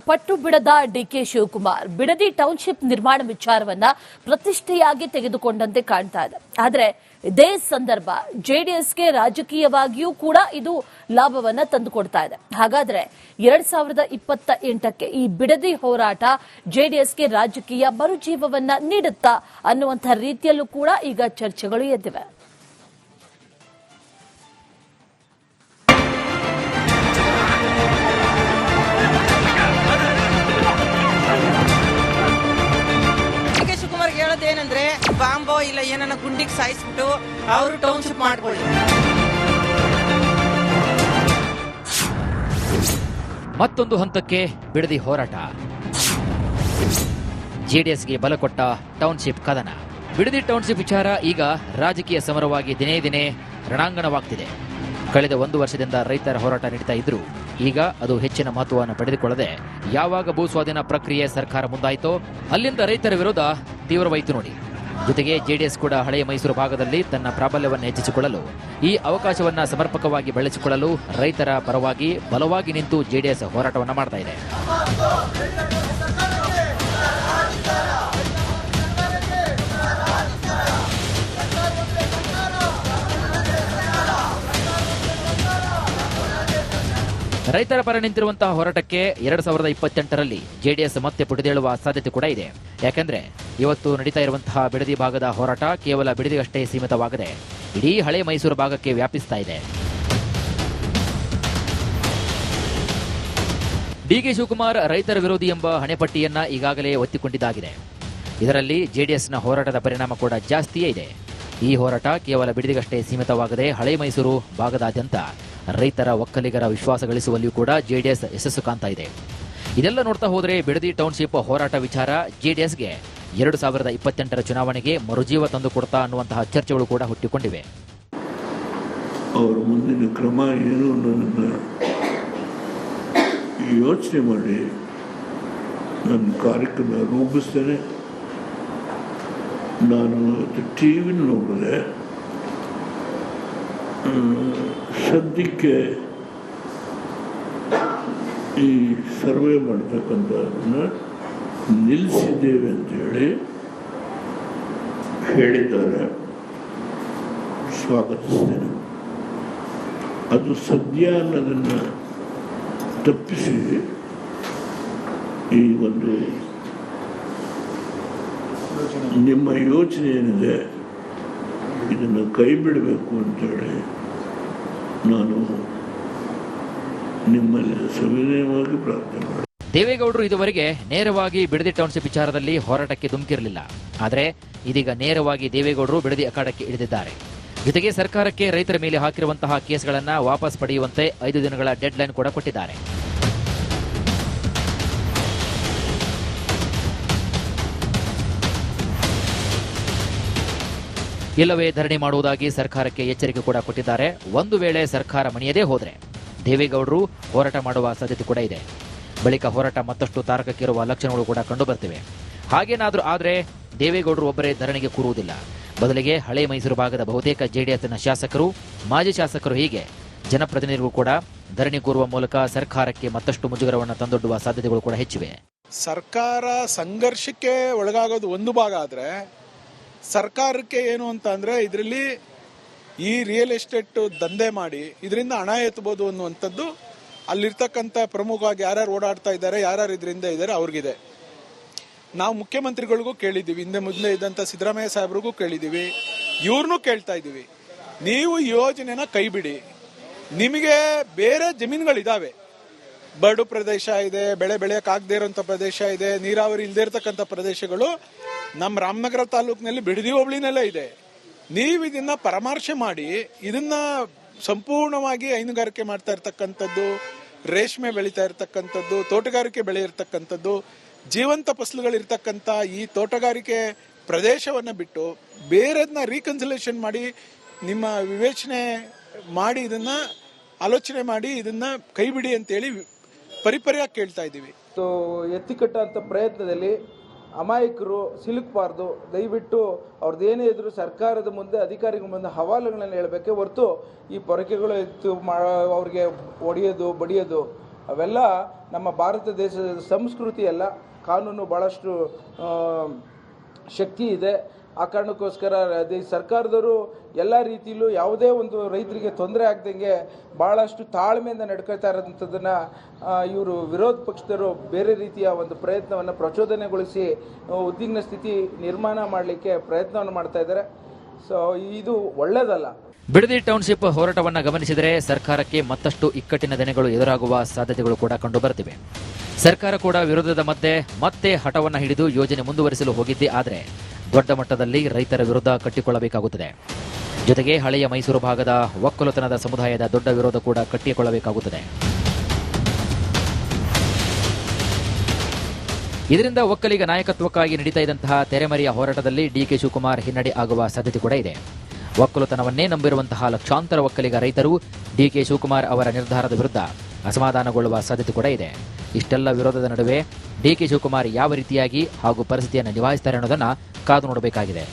ಪಟ್ಟು ಬಿಡದ DK Shivakumar Bidadi township ನಿರ್ಮಾಣ ವಿಚಾರವನ್ನ ಪ್ರತಿಷ್ಠೆಯಾಗಿ ತೆಗೆದುಕೊಂಡಂತೆ ಕಾಣ್ತಾ ಇದೆ. ಆದರೆ ಇದೇ ಸಂದರ್ಭ ಜೆಡಿಎಸ್ಗೆ ರಾಜಕೀಯವಾಗಿಯೂ ಕೂಡ ಇದು ಲಾಭವನ್ನ ತಂದುಕೊಡ್ತಾ ಇದೆ. ಹಾಗಾದ್ರೆ 2028ಕ್ಕೆ ಈ ಬಿಡದಿ ಹೋರಾಟ ಜೆಡಿಎಸ್ಗೆ ರಾಜಕೀಯ ಮರುಜೀವವನ್ನ ನೀಡುತ್ತಾ ಅನ್ನುವಂಥ ರೀತಿಯಲ್ಲೂ ಕೂಡ ಈಗ ಚರ್ಚೆಗಳು ಎದ್ದಿವೆ. ಏನಂದ್ರೆ ಬಾಂಬೋ ಇಲ್ಲ ಏನನ್ನ ಗುಂಡಿಗೆ ಸಾಯಿಸ್ಬಿಟ್ಟು ಅವರು ಟೌನ್ಶಿಪ್ ಮಾಡ್ಕೊಳ್ಳಿ. ಮತ್ತೊಂದು ಹಂತಕ್ಕೆ ಬಿಡದಿ ಹೋರಾಟ. ಜೆಡಿಎಸ್ಗೆ ಬಲ ಕೊಟ್ಟ ಟೌನ್ಶಿಪ್ ಕದನ. ಬಿಡದಿ ಟೌನ್ಶಿಪ್ ವಿಚಾರ ಈಗ ರಾಜಕೀಯ ಸಮರವಾಗಿ ದಿನೇ ದಿನೇ ರಣಾಂಗಣವಾಗ್ತಿದೆ. ಕಳೆದ 1 ವರ್ಷದಿಂದ ರೈತರ ಹೋರಾಟ ನಡೀತಾ ಇದ್ರು ಈಗ ಅದು ಹೆಚ್ಚಿನ ಮಹತ್ವವನ್ನು ಪಡೆದುಕೊಳ್ಳದೆ ಯಾವಾಗ ಭೂಸ್ವಾಧೀನ ಪ್ರಕ್ರಿಯೆ ಸರ್ಕಾರ ಮುಂದಾಯಿತೋ ಅಲ್ಲಿಂದ ರೈತರ ವಿರೋಧ ತೀವ್ರವಾಯಿತು ನೋಡಿ. ಜೊತೆಗೆ ಜೆಡಿಎಸ್ ಕೂಡ ಹಳೆಯ ಮೈಸೂರು ಭಾಗದಲ್ಲಿ ತನ್ನ ಪ್ರಾಬಲ್ಯವನ್ನು ಹೆಚ್ಚಿಸಿಕೊಳ್ಳಲು ಈ ಅವಕಾಶವನ್ನ ಸಮರ್ಪಕವಾಗಿ ಬಳಸಿಕೊಳ್ಳಲು ರೈತರ ಪರವಾಗಿ ಬಲವಾಗಿ ನಿಂತು ಜೆಡಿಎಸ್ ಹೋರಾಟವನ್ನು ಮಾಡ್ತಾ ಇದೆ. ರೈತರ ಪರ ನಿಂತಿರುವಂತಹ ಹೋರಾಟಕ್ಕೆ 2028ರಲ್ಲಿ ಜೆಡಿಎಸ್ ಮತ್ತೆ ಪುಟಿದೇಳುವ ಸಾಧ್ಯತೆ ಕೂಡ ಇದೆ. ಯಾಕೆಂದ್ರೆ ಇವತ್ತು ನಡೀತಾ ಇರುವಂತಹ ಬಿಡದಿ ಭಾಗದ ಹೋರಾಟ ಕೇವಲ ಬಿಡದಿಗಷ್ಟೇ ಸೀಮಿತವಾಗದೆ ಇಡೀ ಹಳೆ ಮೈಸೂರು ಭಾಗಕ್ಕೆ ವ್ಯಾಪಿಸ್ತಾ ಇದೆ. ಡಿಕೆ ಶಿವಕುಮಾರ್ ರೈತರ ವಿರೋಧಿ ಎಂಬ ಹಣೆಪಟ್ಟಿಯನ್ನ ಈಗಾಗಲೇ ಒತ್ತಿಕೊಂಡಿದ್ದಾಗಿದೆ. ಇದರಲ್ಲಿ ಜೆಡಿಎಸ್ನ ಹೋರಾಟದ ಪರಿಣಾಮ ಕೂಡ ಜಾಸ್ತಿಯೇ ಇದೆ. ಈ ಹೋರಾಟ ಕೇವಲ ಬಿಡದಿಗಷ್ಟೇ ಸೀಮಿತವಾಗದೆ ಹಳೆ ಮೈಸೂರು ಭಾಗದಾದ್ಯಂತ ರೈತರ ಒಕ್ಕಲಿಗರ ವಿಶ್ವಾಸ ಗಳಿಸುವಲ್ಲಿಯೂ ಕೂಡ ಜೆಡಿಎಸ್ ಯಶಸ್ಸು ಕಾಣ್ತಾ ಇದೆ. ಇದೆಲ್ಲ ನೋಡ್ತಾ ಹೋದರೆ ಬಿಡದಿ ಟೌನ್ಶಿಪ್ ಹೋರಾಟ ವಿಚಾರ ಜೆಡಿಎಸ್ಗೆ 2028ರ ಚುನಾವಣೆಗೆ ಮರುಜೀವ ತಂದುಕೊಡ್ತಾ ಅನ್ನುವಂತಹ ಚರ್ಚೆಗಳು ಕೂಡ ಹುಟ್ಟಿಕೊಂಡಿವೆ. ಅವರ ಮುಂದಿನ ಕ್ರಮ ಏನು ಅನ್ನೋದನ್ನ ಯೋಚನೆ ಮಾಡಿ ನನ್ನ ಕಾರ್ಯಕ್ರಮ ರೂಪಿಸ್ತೇನೆ. ನಾನು ಟಿವಿ ನೋಡಿದೆ, ಸದ್ಯಕ್ಕೆ ಈ ಸರ್ವೆ ಮಾಡ್ತಕ್ಕಂಥದ್ದನ್ನ ನಿಲ್ಲಿಸಿದ್ದೇವೆ ಅಂತೇಳಿ ಹೇಳಿದ್ದಾರೆ. ಸ್ವಾಗತಿಸ್ತೇನೆ. ಅದು ಸದ್ಯ ಅನ್ನೋದನ್ನು ತಪ್ಪಿಸಿ ಈ ಒಂದು ನಿಮ್ಮ ಯೋಚನೆ ಏನಿದೆ ಇದನ್ನು ಕೈ ಬಿಡಬೇಕು ಅಂತೇಳಿ ನಾನು ನಿಮ್ಮಲ್ಲಿ ಸವಿನಯವಾಗಿ ಪ್ರಾರ್ಥನೆ ಮಾಡಿ. ದೇವೇಗೌಡರು ಇದುವರೆಗೆ ನೇರವಾಗಿ ಬಿಡದಿ ಟೌನ್ಶಿಪ್ ವಿಚಾರದಲ್ಲಿ ಹೋರಾಟಕ್ಕೆ ಧುಮುಕಿರಲಿಲ್ಲ. ಆದರೆ ಇದೀಗ ನೇರವಾಗಿ ದೇವೇಗೌಡರು ಬಿಡದಿ ಅಖಾಡಕ್ಕೆ ಇಳಿದಿದ್ದಾರೆ. ಜೊತೆಗೆ ಸರ್ಕಾರಕ್ಕೆ ರೈತರ ಮೇಲೆ ಹಾಕಿರುವಂತಹ ಕೇಸ್ಗಳನ್ನು ವಾಪಸ್ ಪಡೆಯುವಂತೆ 5 ದಿನಗಳ ಡೆಡ್ ಲೈನ್ ಕೂಡ ಕೊಟ್ಟಿದ್ದಾರೆ. ಇಲ್ಲವೇ ಧರಣಿ ಮಾಡುವುದಾಗಿ ಸರ್ಕಾರಕ್ಕೆ ಎಚ್ಚರಿಕೆ ಕೂಡ ಕೊಟ್ಟಿದ್ದಾರೆ. ಒಂದು ವೇಳೆ ಸರ್ಕಾರ ಮಣಿಯದೇ ಹೋದರೆ ದೇವೇಗೌಡರು ಹೋರಾಟ ಮಾಡುವ ಸಾಧ್ಯತೆ ಕೂಡ ಇದೆ. ಬಳಿಕ ಹೋರಾಟ ಮತ್ತಷ್ಟು ತಾರಕಕ್ಕೇರುವ ಲಕ್ಷಣಗಳು ಕೂಡ ಕಂಡುಬರ್ತಿವೆ. ಹಾಗೇನಾದರೂ ಆದರೆ ದೇವೇಗೌಡರು ಒಬ್ಬರೇ ಧರಣಿಗೆ ಕೂರುವುದಿಲ್ಲ. ಬದಲಿಗೆ ಹಳೆ ಮೈಸೂರು ಭಾಗದ ಬಹುತೇಕ ಜೆಡಿಎಸ್ನ ಶಾಸಕರು, ಮಾಜಿ ಶಾಸಕರು ಹೀಗೆ ಜನಪ್ರತಿನಿಧಿಗಳು ಕೂಡ ಧರಣಿ ಕೂರುವ ಮೂಲಕ ಸರ್ಕಾರಕ್ಕೆ ಮತ್ತಷ್ಟು ಮುಜುಗರವನ್ನು ತಂದೊಡ್ಡುವ ಸಾಧ್ಯತೆಗಳು ಕೂಡ ಹೆಚ್ಚಿವೆ. ಸರ್ಕಾರ ಸಂಘರ್ಷಕ್ಕೆ ಒಳಗಾಗೋದು ಒಂದು ಭಾಗ ಆದರೆ ಸರ್ಕಾರಕ್ಕೆ ಏನು ಅಂತ ಅಂದ್ರೆ ಇದರಲ್ಲಿ ಈ ರಿಯಲ್ ಎಸ್ಟೇಟ್ ದಂಧೆ ಮಾಡಿ ಇದರಿಂದ ಹಣ ಎತ್ತಬಹುದು ಅನ್ನುವಂಥದ್ದು ಅಲ್ಲಿರ್ತಕ್ಕಂಥ ಪ್ರಮುಖವಾಗಿ ಯಾರ್ಯಾರು ಓಡಾಡ್ತಾ ಇದ್ದಾರೆ, ಯಾರ್ಯಾರು ಇದರಿಂದ ಇದ್ದಾರೆ ಅವ್ರಿಗಿದೆ. ನಾವು ಮುಖ್ಯಮಂತ್ರಿಗಳಿಗೂ ಕೇಳಿದ್ದೀವಿ, ಹಿಂದೆ ಮುಂದೆ ಇದ್ದಂಥ ಸಿದ್ದರಾಮಯ್ಯ ಸಾಹೇಬ್ರಿಗೂ ಕೇಳಿದ್ದೀವಿ, ಇವ್ರನ್ನೂ ಕೇಳ್ತಾ ಇದ್ದೀವಿ. ನೀವು ಯೋಜನೆನ ಕೈ ಬಿಡಿ. ನಿಮಗೆ ಬೇರೆ ಜಮೀನುಗಳಿದಾವೆ, ಬರಡು ಪ್ರದೇಶ ಇದೆ, ಬೆಳೆ ಬೆಳೆಯಕ್ಕಾಗದೇ ಇರೋಂಥ ಪ್ರದೇಶ ಇದೆ, ನೀರಾವರಿ ಇಲ್ಲದೆ ಇರತಕ್ಕಂಥ ಪ್ರದೇಶಗಳು ನಮ್ಮ ರಾಮನಗರ ತಾಲೂಕಿನಲ್ಲಿ ಬಿಡದಿ ಹೋಬಳಿನಲ್ಲೇ ಇದೆ. ನೀವು ಇದನ್ನ ಪರಾಮರ್ಶೆ ಮಾಡಿ ಇದನ್ನ ಸಂಪೂರ್ಣವಾಗಿ ಹೈನುಗಾರಿಕೆ ಮಾಡ್ತಾ ಇರ್ತಕ್ಕಂಥದ್ದು, ರೇಷ್ಮೆ ಬೆಳೀತಾ ಇರ್ತಕ್ಕಂಥದ್ದು, ತೋಟಗಾರಿಕೆ ಬೆಳೆ ಇರ್ತಕ್ಕಂಥದ್ದು, ಜೀವಂತ ಫಸಲುಗಳಿರ್ತಕ್ಕಂಥ ಈ ತೋಟಗಾರಿಕೆ ಪ್ರದೇಶವನ್ನ ಬಿಟ್ಟು ಬೇರೆದನ್ನ ರೀಕನ್ಸಿಲೇಷನ್ ಮಾಡಿ ನಿಮ್ಮ ವಿವೇಚನೆ ಮಾಡಿ ಇದನ್ನ ಆಲೋಚನೆ ಮಾಡಿ ಇದನ್ನ ಕೈ ಬಿಡಿ ಅಂತೇಳಿ ಪರಿಪರ್ಯಾಗಿ ಕೇಳ್ತಾ ಇದ್ದೀವಿ. ಎತ್ತಿಕಟ್ಟುವಂಥ ಪ್ರಯತ್ನದಲ್ಲಿ ಅಮಾಯಕರು ಸಿಲುಕಬಾರ್ದು. ದಯವಿಟ್ಟು ಅವ್ರದ್ದೇನೇ ಇದ್ರು ಸರ್ಕಾರದ ಮುಂದೆ, ಅಧಿಕಾರಿಗಳ ಮುಂದೆ ಹವಾಲುಗಳನ್ನು ಹೇಳಬೇಕೆ ಹೊರತು ಈ ಪೊರಕೆಗಳು ಎತ್ತು ಅವ್ರಿಗೆ ಹೊಡೆಯೋದು ಬಡಿಯೋದು ಅವೆಲ್ಲ ನಮ್ಮ ಭಾರತ ದೇಶದ ಸಂಸ್ಕೃತಿ ಅಲ್ಲ. ಕಾನೂನು ಭಾಳಷ್ಟು ಶಕ್ತಿ ಇದೆ. ಆ ಕಾರಣಕ್ಕೋಸ್ಕರ ಸರ್ಕಾರದವರು ಎಲ್ಲ ರೀತಿಯಲ್ಲೂ ಯಾವುದೇ ಒಂದು ರೈತರಿಗೆ ತೊಂದರೆ ಆಗದಂಗೆ ಭಾಳಷ್ಟು ತಾಳ್ಮೆಯಿಂದ ನಡ್ಕೊಳ್ತಾ ಇರೋಂಥದ್ದನ್ನು ಇವರು ವಿರೋಧ ಪಕ್ಷದವರು ಬೇರೆ ರೀತಿಯ ಒಂದು ಪ್ರಯತ್ನವನ್ನು ಪ್ರಚೋದನೆಗೊಳಿಸಿ ಉದ್ವಿಗ್ನ ಸ್ಥಿತಿ ನಿರ್ಮಾಣ ಮಾಡಲಿಕ್ಕೆ ಪ್ರಯತ್ನವನ್ನು ಮಾಡ್ತಾ ಇದ್ದಾರೆ. ಸೊ ಇದು ಒಳ್ಳೆಯದಲ್ಲ. ಬಿಡದಿ ಟೌನ್ಶಿಪ್ ಹೋರಾಟವನ್ನು ಗಮನಿಸಿದರೆ ಸರ್ಕಾರಕ್ಕೆ ಮತ್ತಷ್ಟು ಇಕ್ಕಟ್ಟಿನ ದಿನಗಳು ಎದುರಾಗುವ ಸಾಧ್ಯತೆಗಳು ಕೂಡ ಕಂಡುಬರುತ್ತಿವೆ. ಸರ್ಕಾರ ಕೂಡ ವಿರೋಧದ ಮಧ್ಯೆ ಮತ್ತೆ ಹಠವನ್ನು ಹಿಡಿದು ಯೋಜನೆ ಮುಂದುವರಿಸಲು ಹೋಗಿದ್ದೇ ಆದರೆ ದೊಡ್ಡ ಮಟ್ಟದಲ್ಲಿ ರೈತರ ವಿರುದ್ಧ ಕಟ್ಟಿಕೊಳ್ಳಬೇಕಾಗುತ್ತದೆ. ಜೊತೆಗೆ ಹಳೆಯ ಮೈಸೂರು ಭಾಗದ ಒಕ್ಕಲುತನದ ಸಮುದಾಯದ ದೊಡ್ಡ ವಿರೋಧ ಕೂಡ ಕಟ್ಟಿಕೊಳ್ಳಬೇಕಾಗುತ್ತದೆ. ಇದರಿಂದ ಒಕ್ಕಲಿಗ ನಾಯಕತ್ವಕ್ಕಾಗಿ ನಡೀತಾ ಇದ್ದಂತಹ ತೆರೆಮರೆಯ ಹೋರಾಟದಲ್ಲಿ ಡಿಕೆ ಶಿವಕುಮಾರ್ ಹಿನ್ನಡೆ ಆಗುವ ಸಾಧ್ಯತೆ ಕೂಡ ಇದೆ. ಒಕ್ಕಲುತನವನ್ನೇ ನಂಬಿರುವಂತಹ ಲಕ್ಷಾಂತರ ಒಕ್ಕಲಿಗ ರೈತರು ಡಿಕೆ ಶಿವಕುಮಾರ್ ಅವರ ನಿರ್ಧಾರದ ವಿರುದ್ಧ ಅಸಮಾಧಾನಗೊಳ್ಳುವ ಸಾಧ್ಯತೆ ಕೂಡ ಇದೆ. ಇಷ್ಟೆಲ್ಲ ವಿರೋಧದ ನಡುವೆ ಡಿಕೆ ಶಿವಕುಮಾರ್ ಯಾವ ರೀತಿಯಾಗಿ ಹಾಗೂ ಪರಿಸ್ಥಿತಿಯನ್ನು ನಿಭಾಯಿಸುತ್ತಾರೆ ಅನ್ನೋದನ್ನ ಕಾದು ನೋಡಬೇಕಾಗಿದೆ.